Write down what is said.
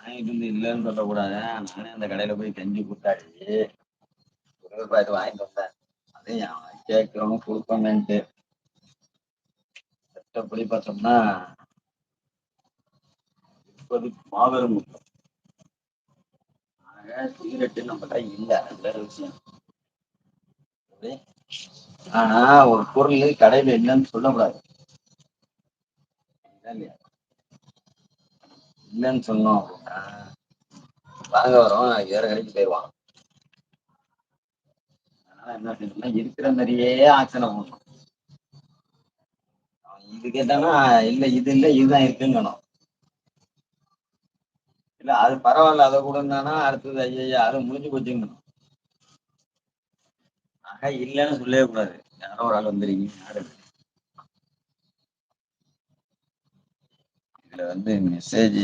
வாங்கிட்டு வந்து இல்லைன்னு சொல்லக்கூடாது. நானே அந்த கடையில போய் கெஞ்சி கூத்தாடி ரூ. 20 வாங்கிட்டு வந்தேன். அதையும் கேட்கிறவங்க கொடுப்போமேன்ட்டு. சட்டப்படி பார்த்தோம்னா இப்போது மாபெரும் குற்றம். ஆக சிகரெட்டு நம்மகிட்ட இல்ல. அது வேற விஷயம். ஆனா ஒரு பொருள் கடையில இல்லைன்னு சொல்லக்கூடாது. இல்லையா? இல்லைன்னு சொன்னோம் அப்படின்னா வாங்க வரோம் வேற கடைக்கு போயிடுவான். அதனால என்ன செய்யணும்னா இருக்கிற மாதிரியே ஆக்ஷனை போடணும். இது கேட்டானா இல்ல இது இல்ல இதுதான் இருக்குங்கணும். இல்ல அது பரவாயில்ல அதை கூட இருந்தானா அடுத்தது ஐயா அது முடிஞ்சு போச்சுங்கணும். ஆக இல்லைன்னு சொல்லவே கூடாது. யாரோ ஒரு ஆள் வந்துருக்கீங்க யாரு இதுல மெசேஜ்